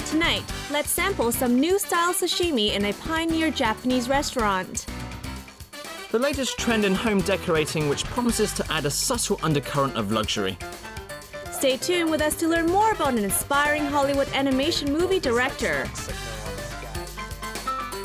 Tonight, let's sample some new style sashimi in a pioneer Japanese restaurant. The latest trend in home decorating which promises to add a subtle undercurrent of luxury. Stay tuned with us to learn more about an inspiring Hollywood animation movie director.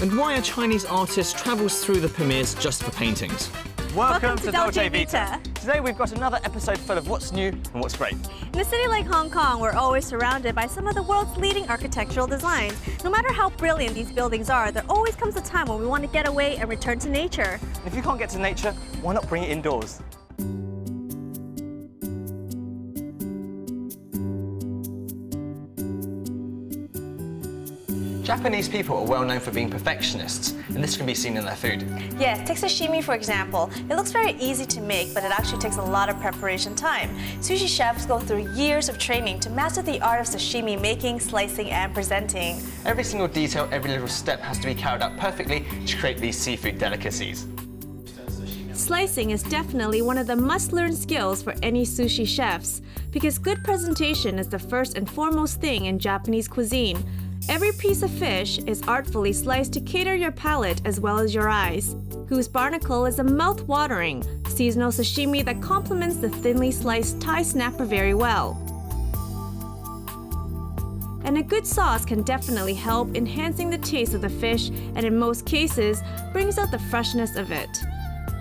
And why a Chinese artist travels through the premieres just for paintings. Welcome to Dolce Vita. Today we've got another episode full of what's new and what's great. In a city like Hong Kong, we're always surrounded by some of the world's leading architectural designs. No matter how brilliant these buildings are, there always comes a time when we want to get away and return to nature. And if you can't get to nature, why not bring it indoors? Japanese people are well known for being perfectionists, and this can be seen in their food. Yes, take sashimi for example. It looks very easy to make, but it actually takes a lot of preparation time. Sushi chefs go through years of training to master the art of sashimi making, slicing, and presenting. Every single detail, every little step has to be carried out perfectly to create these seafood delicacies. Slicing is definitely one of the must-learn skills for any sushi chefs, because good presentation is the first and foremost thing in Japanese cuisine. Every piece of fish is artfully sliced to cater your palate as well as your eyes, whose barnacle is a mouth-watering, seasonal sashimi that complements the thinly sliced Thai snapper very well. And a good sauce can definitely help enhancing the taste of the fish and in most cases brings out the freshness of it.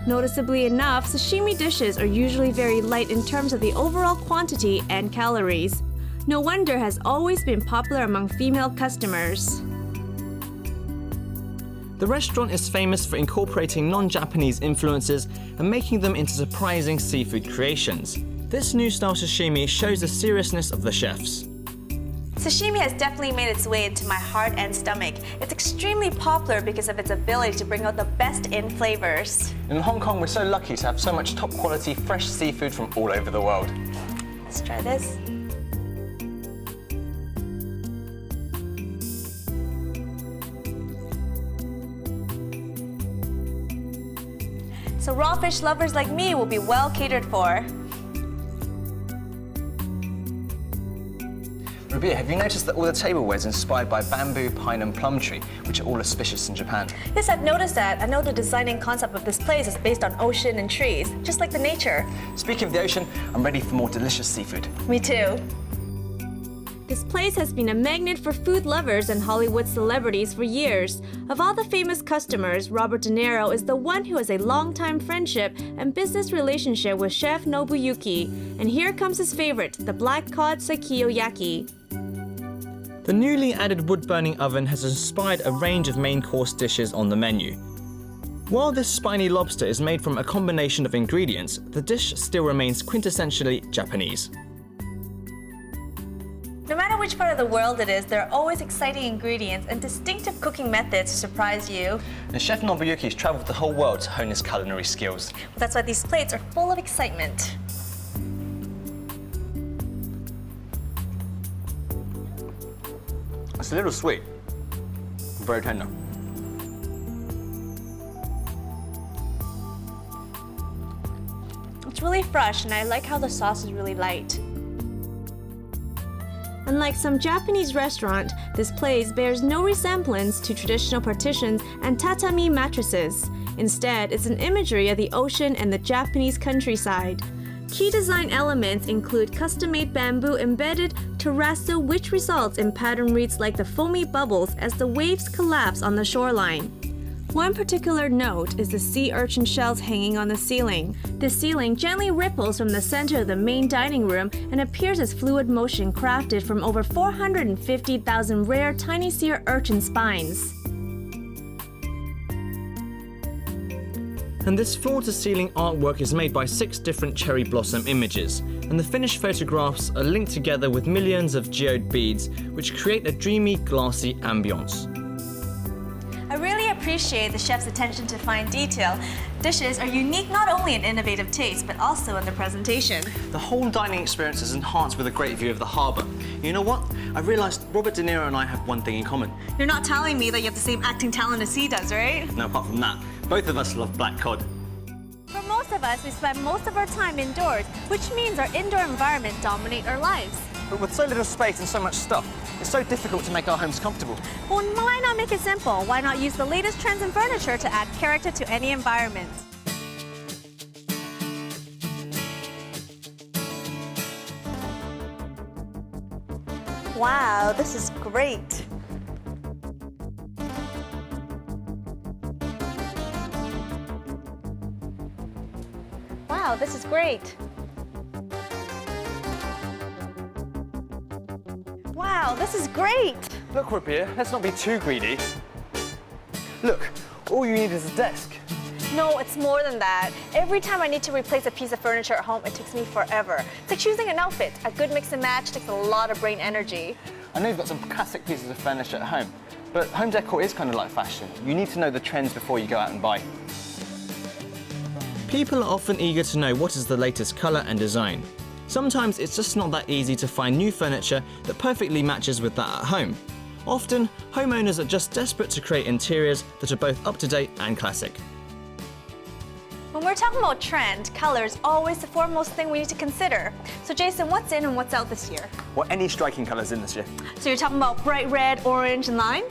Noticeably enough, sashimi dishes are usually very light in terms of the overall quantity and calories. No wonder it has always been popular among female customers. The restaurant is famous for incorporating non-Japanese influences and making them into surprising seafood creations. This new style sashimi shows the seriousness of the chefs. Sashimi has definitely made its way into my heart and stomach. It's extremely popular because of its ability to bring out the best in flavors. In Hong Kong, we're so lucky to have so much top-quality, fresh seafood from all over the world. Let's try this. So raw fish lovers like me will be well catered for. Rabia, have you noticed that all the tableware is inspired by bamboo, pine and plum tree, which are all auspicious in Japan? Yes, I've noticed that. I know the designing concept of this place is based on ocean and trees, just like the nature. Speaking of the ocean, I'm ready for more delicious seafood. Me too. This place has been a magnet for food lovers and Hollywood celebrities for years. Of all the famous customers, Robert De Niro is the one who has a long-time friendship and business relationship with Chef Nobuyuki. And here comes his favorite, the black cod Sakiyoyaki. The newly added wood-burning oven has inspired a range of main course dishes on the menu. While this spiny lobster is made from a combination of ingredients, the dish still remains quintessentially Japanese. No matter which part of the world it is, there are always exciting ingredients and distinctive cooking methods to surprise you. And Chef Nobuyuki's traveled the whole world to hone his culinary skills. Well, that's why these plates are full of excitement. It's a little sweet, very tender. It's really fresh and I like how the sauce is really light. Unlike some Japanese restaurant, this place bears no resemblance to traditional partitions and tatami mattresses. Instead, it's an imagery of the ocean and the Japanese countryside. Key design elements include custom-made bamboo embedded terrazzo, which results in pattern reeds like the foamy bubbles as the waves collapse on the shoreline. One particular note is the sea urchin shells hanging on the ceiling. The ceiling gently ripples from the center of the main dining room and appears as fluid motion crafted from over 450,000 rare tiny sea urchin spines. And this floor-to-ceiling artwork is made by 6 different cherry blossom images, and the finished photographs are linked together with millions of geode beads, which create a dreamy, glassy ambience. I really appreciate the chef's attention to fine detail. dishes are unique not only in innovative taste, but also in their presentation. The whole dining experience is enhanced with a great view of the harbour. You know what? I realised Robert De Niro and I have one thing in common. You're not telling me that you have the same acting talent as he does, right? Now, apart from that, both of us love black cod. For most of us, we spend most of our time indoors, which means our indoor environment dominates our lives. But with so little space and so much stuff, it's so difficult to make our homes comfortable. Well, why not make it simple? Why not use the latest trends in furniture to add character to any environment? Wow, this is great. Wow, this is great. Wow, this is great. Look, Rabia, let's not be too greedy. Look, all you need is a desk. No, it's more than that. Every time I need to replace a piece of furniture at home, it takes me forever. It's like choosing an outfit. A good mix and match takes a lot of brain energy. I know you've got some classic pieces of furniture at home, but home decor is kind of like fashion. You need to know the trends before you go out and buy. People are often eager to know what is the latest colour and design. Sometimes it's just not that easy to find new furniture that perfectly matches with that at home. Often, homeowners are just desperate to create interiors that are both up-to-date and classic. When we're talking about trend, color is always the foremost thing we need to consider. So Jason, what's in and what's out this year? Well, any striking colours in this year. So you're talking about bright red, orange, and lime?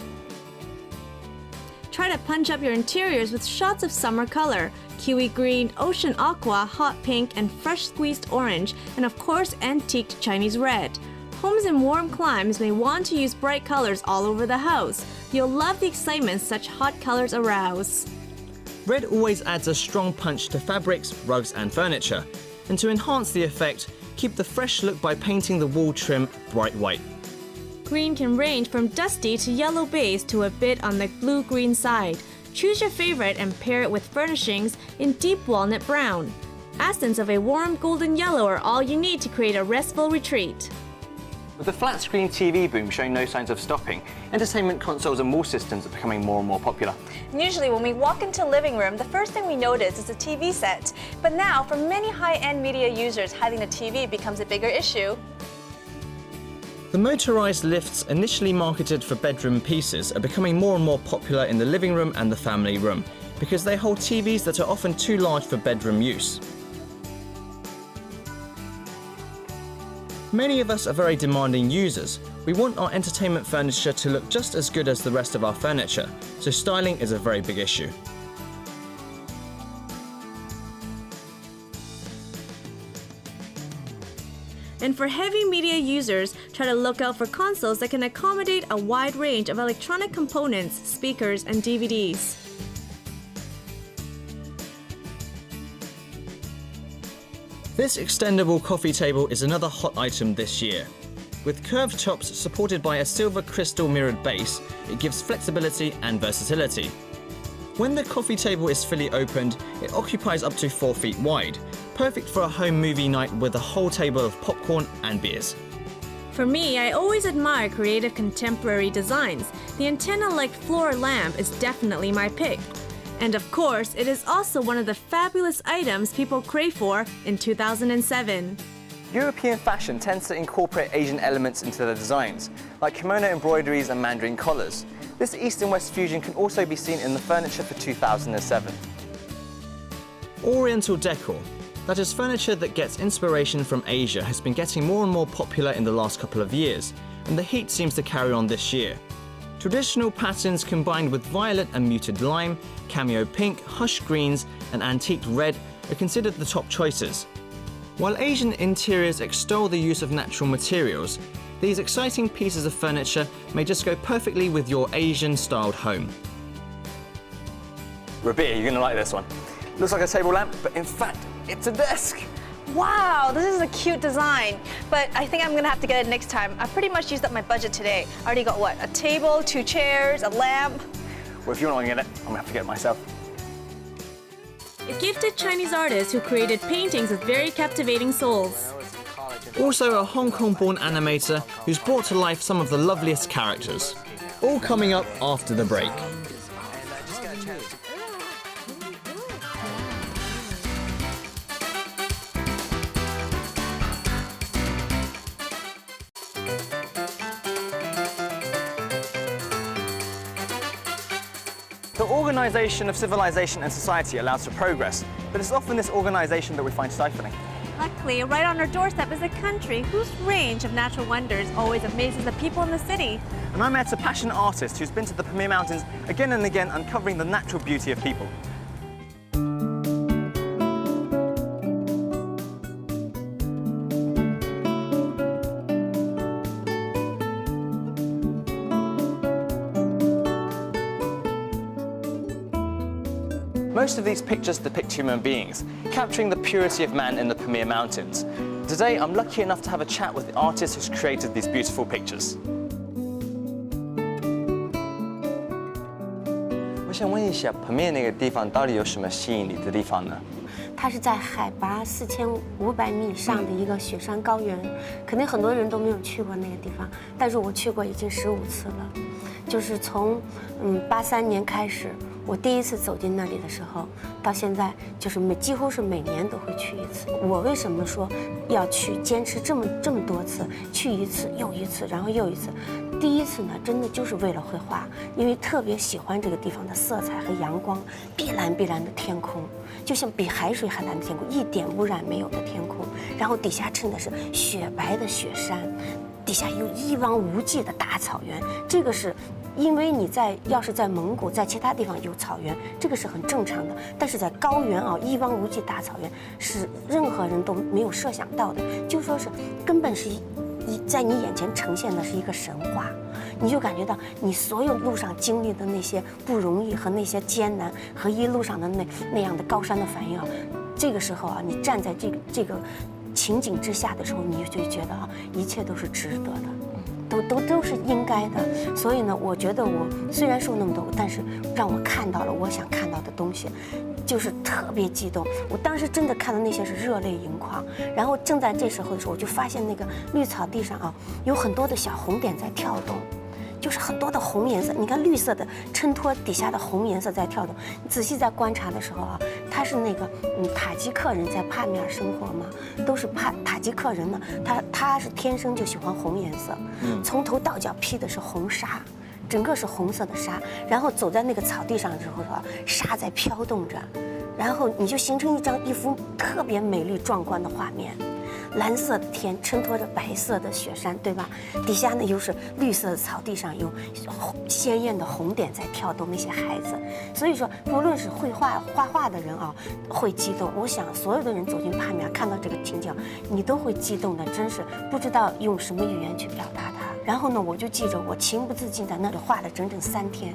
Try to punch up your interiors with shots of summer color. Kiwi green, ocean aqua, hot pink, and fresh squeezed orange, and of course antiqued Chinese red. Homes in warm climes may want to use bright colors all over the house. You'll love the excitement such hot colors arouse. Red always adds a strong punch to fabrics, rugs and furniture. And to enhance the effect, keep the fresh look by painting the wall trim bright white. Green can range from dusty to yellow base to a bit on the blue-green side. Choose your favorite and pair it with furnishings in deep walnut brown. Accents of a warm golden yellow are all you need to create a restful retreat. With the flat-screen TV boom showing no signs of stopping, entertainment consoles and wall systems are becoming more and more popular. And usually when we walk into the living room, the first thing we notice is the TV set. But now, for many high-end media users, hiding the TV becomes a bigger issue. The motorized lifts initially marketed for bedroom pieces are becoming more and more popular in the living room and the family room because they hold TVs that are often too large for bedroom use. Many of us are very demanding users. We want our entertainment furniture to look just as good as the rest of our furniture, so styling is a very big issue. And for heavy media users, try to look out for consoles that can accommodate a wide range of electronic components, speakers, and DVDs. This extendable coffee table is another hot item this year. With curved tops supported by a silver crystal mirrored base, it gives flexibility and versatility. When the coffee table is fully opened, it occupies up to 4 feet wide, perfect for a home movie night with a whole table of popcorn and beers. For me, I always admire creative contemporary designs. The antenna-like floor lamp is definitely my pick. And of course, it is also one of the fabulous items people crave for in 2007. European fashion tends to incorporate Asian elements into their designs, like kimono embroideries and mandarin collars. This East and West fusion can also be seen in the furniture for 2007. Oriental decor, that is furniture that gets inspiration from Asia, has been getting more and more popular in the last couple of years, and the heat seems to carry on this year. Traditional patterns combined with violet and muted lime, cameo pink, hush greens, and antiqued red are considered the top choices. While Asian interiors extol the use of natural materials, these exciting pieces of furniture may just go perfectly with your Asian-styled home. Rabia, you're going to like this one. Looks like a table lamp, but in fact, it's a desk. Wow, this is a cute design, but I think I'm gonna have to get it next time. I pretty much used up my budget today. I already got what, a table, 2 chairs, a lamp. Well, if you're not going to get it, I'm going to have to get it myself. A gifted Chinese artist who created paintings with very captivating souls. Also a Hong Kong-born animator who's brought to life some of the loveliest characters. All coming up after the break. The organisation of civilization and society allows for progress, but it's often this organisation that we find stifling. Luckily, right on our doorstep is a country whose range of natural wonders always amazes the people in the city. And I met a passionate artist who's been to the Pamir Mountains again and again, uncovering the natural beauty of people. 'Most of these pictures depict human beings, capturing the purity of man in the Pamir Mountains. Today, I'm lucky enough to have a chat with the artist who's created these beautiful pictures. 我想问一下，Pamir那个地方到底有什么吸引你的地方呢？ 它是在海拔4500米以上的一个雪山高原，肯定很多人都没有去过那个地方，但是我去过已经15次了，就是从83年开始，我第一次走进那里的时候，到现在就是几乎是每年都会去一次。我为什么说要去坚持这么多次，去一次又一次，然后又一次？第一次呢，真的就是为了绘画，因为特别喜欢这个地方的色彩和阳光，碧蓝的天空。 就像比海水还蓝的天空，一点污染没有的天空，然后底下衬的是雪白的雪山，底下有一望无际的大草原。这个是，因为你要是在蒙古，在其他地方有草原，这个是很正常的。但是在高原啊，一望无际大草原是任何人都没有设想到的，就说是根本是在你眼前呈现的是一个神话。 你就感觉到你所有路上经历的那些不容易和那些艰难，和一路上的那样的高山的反应啊，这个时候啊，你站在这个情景之下的时候，你就觉得啊，一切都是值得的，都是应该的。所以呢，我觉得我虽然受那么多，但是让我看到了我想看到的东西。 就是特别激动，我当时真的看到那些是热泪盈眶。然后正在这时候的时候，我就发现那个绿草地上啊，有很多的小红点在跳动，就是很多的红颜色。你看绿色的衬托底下的红颜色在跳动。你仔细在观察的时候啊，它是那个塔吉克人在帕米尔生活嘛，都是塔吉克人呢，他是天生就喜欢红颜色，从头到脚披的是红纱。 整个是红色的纱，然后走在那个草地上之后，纱在飘动着，然后你就形成一幅特别美丽壮观的画面。蓝色的天衬托着白色的雪山，对吧？底下呢又是绿色的草地上有鲜艳的红点在跳动，那些孩子。所以说，无论是画画的人啊，会激动。我想所有的人走进帕米尔看到这个情景，你都会激动的，真是不知道用什么语言去表达它。 然后呢，我就记着，我情不自禁在那里画了整整3天，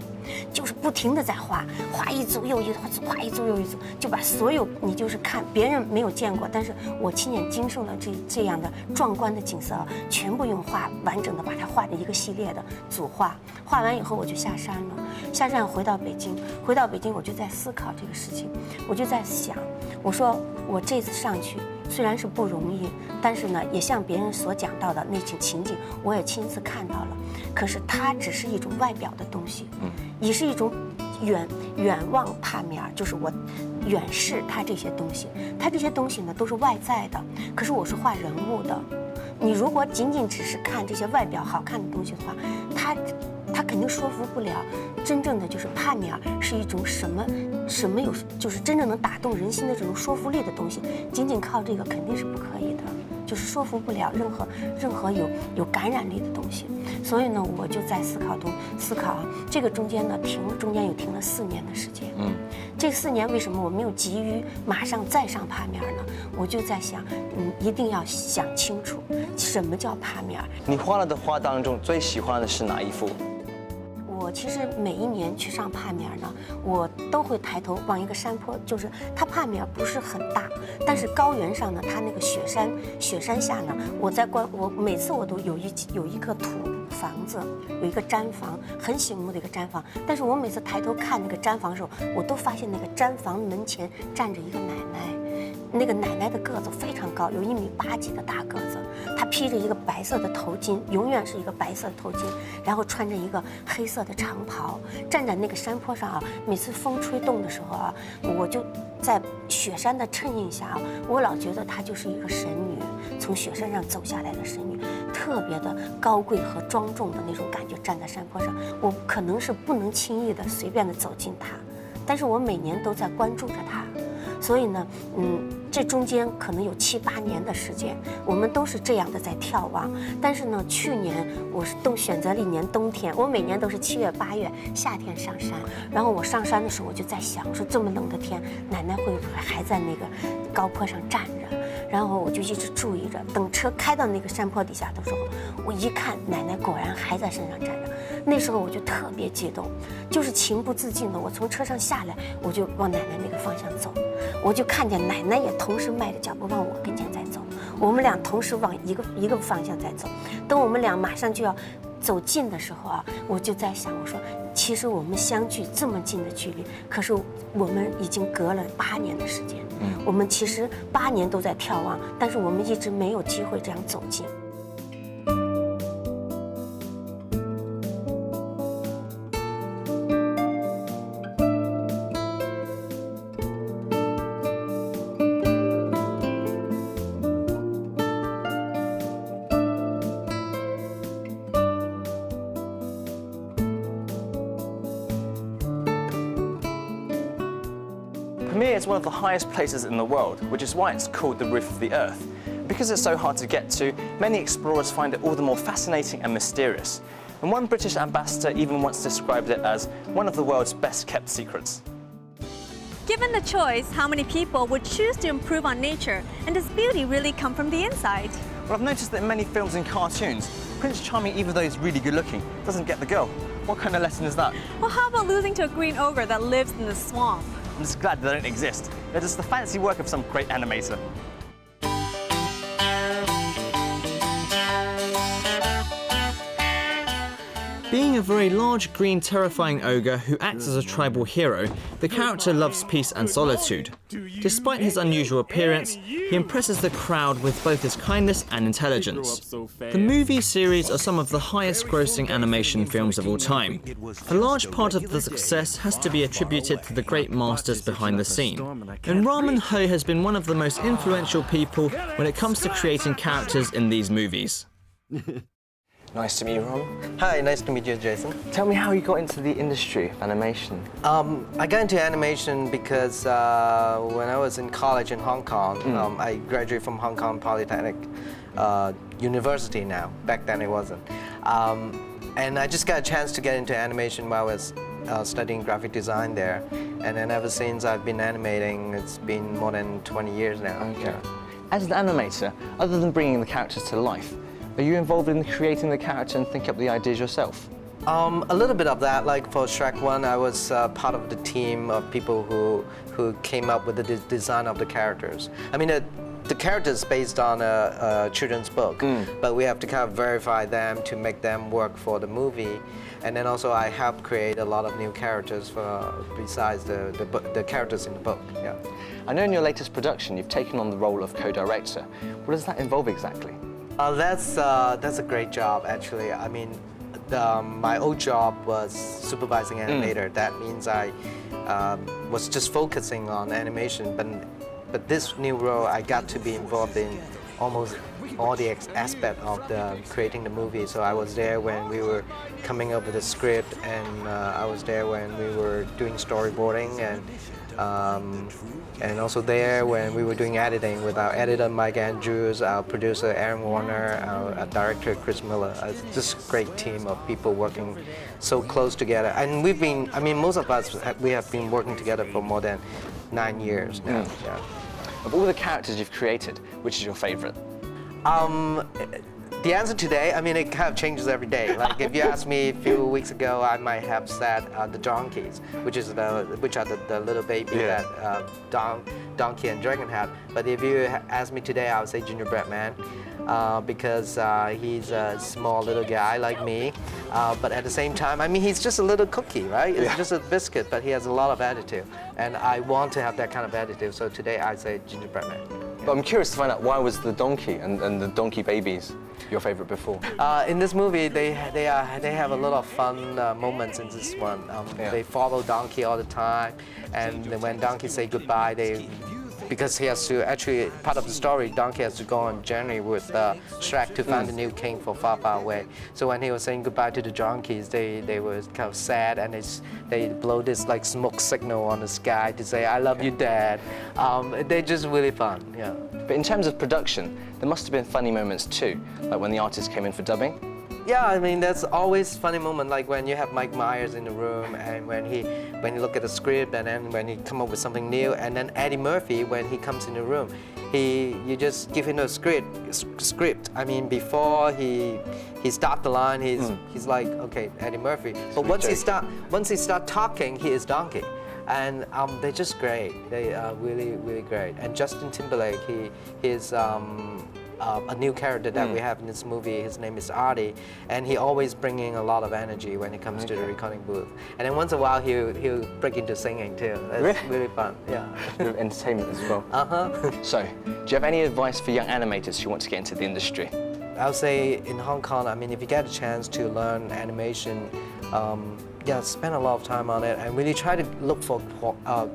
就是不停地在画一组又一组，画一组又一组，就把所有你就是看别人没有见过，但是我亲眼经受了这样的壮观的景色，全部用画完整的把它画成一个系列的组画。画完以后我就下山了，下山回到北京我就在思考这个事情，我就在想，我说我这次上去。 虽然是不容易，但是呢，也像别人所讲到的那种情景，我也亲自看到了。可是它只是一种外表的东西，也是一种远望帕米尔，就是我远视它这些东西。它这些东西呢，都是外在的。可是我是画人物的，你如果仅仅只是看这些外表好看的东西的话，它肯定说服不了真正的就是帕米尔是一种什么有就是真正能打动人心的这种说服力的东西，仅仅靠这个肯定是不可以的，就是说服不了任何有感染力的东西。所以呢，我就在思考这个中间呢中间又停了4年的时间。这4年为什么我没有急于马上再上帕米尔呢？我就在想，一定要想清楚什么叫帕米尔。你画了的画当中最喜欢的是哪一幅？ 我其实每一年去上帕米尔呢，我都会抬头望一个山坡，就是它帕米尔不是很大，但是高原上呢，它那个雪山下呢，我每次我都有一个土房子，有一个毡房，很醒目的一个毡房。但是我每次抬头看那个毡房的时候，我都发现那个毡房门前站着一个奶奶。 那个奶奶的个子非常高，有1.8米几的大个子，她披着一个白色的头巾，永远是一个白色的头巾，然后穿着一个黑色的长袍，站在那个山坡上啊。每次风吹动的时候啊，我就在雪山的衬映下啊，我老觉得她就是一个神女，从雪山上走下来的神女，特别的高贵和庄重的那种感觉，站在山坡上，我可能是不能轻易的随便的走近它，但是我每年都在关注着它，所以呢，这中间可能有7、8年的时间，我们都是这样的在眺望。但是呢，去年我是选择了一年冬天，我每年都是7月、8月夏天上山。然后我上山的时候，我就在想，我说这么冷的天，奶奶会不会还在那个高坡上站着？然后我就一直注意着，等车开到那个山坡底下的时候，我一看，奶奶果然还在山上站着。那时候我就特别激动，就是情不自禁的，我从车上下来，我就往奶奶那个方向走，我就看见奶奶也同时迈着脚步往我跟前在走，我们俩同时往一个方向在走。等我们俩马上就要走近的时候啊，我就在想，我说其实我们相距这么近的距离，可是我们已经隔了8年的时间。我们其实8年都在眺望，但是我们一直没有机会这样走近。Pamir is one of the highest places in the world, which is why it's called the roof of the earth. Because it's so hard to get to, many explorers find it all the more fascinating and mysterious. And one British ambassador even once described it as one of the world's best kept secrets. Given the choice, how many people would choose to improve on nature, and does beauty really come from the inside? Well, I've noticed that in many films and cartoons, Prince Charming, even though he's really good looking, doesn't get the girl. What kind of lesson is that? Well, how about losing to a green ogre that lives in the swamp? I'm just glad they don't exist. They're just the fancy work of some great animator. Being a very large, green, terrifying ogre who acts as a tribal hero, the character loves peace and solitude. Despite his unusual appearance, he impresses the crowd with both his kindness and intelligence. The movie series are some of the highest-grossing animation films of all time. A large part of the success has to be attributed to the great masters behind the scene. And Ramen Ho has been one of the most influential people when it comes to creating characters in these movies. Nice to meet you, Ron. Hi, nice to meet you, Jason. Tell me how you got into the industry of animation. I got into animation because when I was in college in Hong Kong, I graduated from Hong Kong Polytechnic University now. Back then it wasn't. And I just got a chance to get into animation while I was studying graphic design there. And then ever since I've been animating, it's been more than 20 years now. Okay. Yeah. As an animator, other than bringing the characters to life, are you involved in creating the character and thinking up the ideas yourself? A little bit of that. Like for Shrek 1, I was part of the team of people who came up with the design of the characters. I mean, the characters based on a children's book, but we have to kind of verify them to make them work for the movie. And then also I helped create a lot of new characters besides the characters in the book. Yeah. I know in your latest production you've taken on the role of co-director. What does that involve exactly? That's a great job, actually. I mean, my old job was supervising animator. That means I was just focusing on animation, but this new role, I got to be involved in almost all the aspect of creating the movie. So I was there when we were coming up with the script, and I was there when we were doing storyboarding, and also there when we were doing editing with our editor Mike Andrews, our producer Aaron Warner, our director Chris Miller. It's just a great team of people working so close together. And we've been, I mean, most of us, we have been working together for more than 9 years now. Yeah. Of all the characters you've created, which is your favorite? The answer today, I mean, it kind of changes every day. Like if you asked me a few weeks ago, I might have said the donkeys, which are the little baby that Donkey and Dragon had. But if you ask me today, I would say Gingerbread Man, because he's a small little guy like me. But at the same time, I mean, he's just a little cookie, right? It's just a biscuit, but he has a lot of attitude. And I want to have that kind of attitude, so today I say Gingerbread Man. But I'm curious to find out, why was the donkey and the donkey babies your favorite before? In this movie, they have a lot of fun moments in this one. They follow Donkey all the time, and when Donkey say goodbye, they because he has to actually, part of the story, Donkey has to go on a journey with Shrek to find a new king for far, far away. So when he was saying goodbye to the donkeys, they were kind of sad, and they blow this like smoke signal on the sky to say, "I love you, Dad." They're just really fun, yeah. But in terms of production, there must have been funny moments too, like when the artist came in for dubbing. Yeah, I mean, there's always funny moment, like when you have Mike Myers in the room, and when he look at the script, and then when he come up with something new, and then Eddie Murphy, when he comes in the room, you just give him a script. I mean, before he start the line, he's like, okay, Eddie Murphy. But once he start talking, he is Donkey. And they're just great. They are really, really great. And Justin Timberlake, he is a new character that we have in this movie. His name is Artie, and he always bringing a lot of energy when it comes to the recording booth. And then once in a while, he'll break into singing too. That's really fun. Yeah. Entertainment as well. So, do you have any advice for young animators who want to get into the industry? I would say in Hong Kong, I mean, if you get a chance to learn animation, yeah, spend a lot of time on it and really try to look for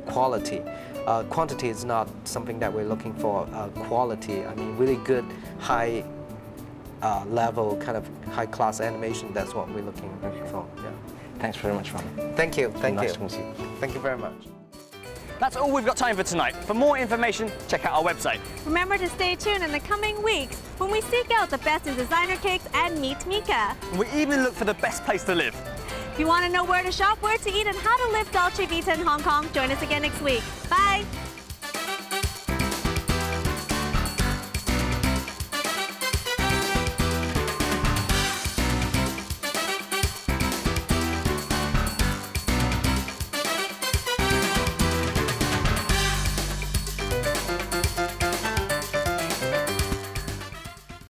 quality. Quantity is not something that we're looking for. Quality, I mean, really good, high level, kind of high-class animation, that's what we're looking for. Yeah. Thanks very much, Ron. Thank you. Thank nice you. to meet you. Thank you very much. That's all we've got time for tonight. For more information, check out our website. Remember to stay tuned in the coming weeks when we seek out the best in designer cakes and meet Mika. We even look for the best place to live. If you want to know where to shop, where to eat, and how to live Dolce Vita in Hong Kong, join us again next week. Bye!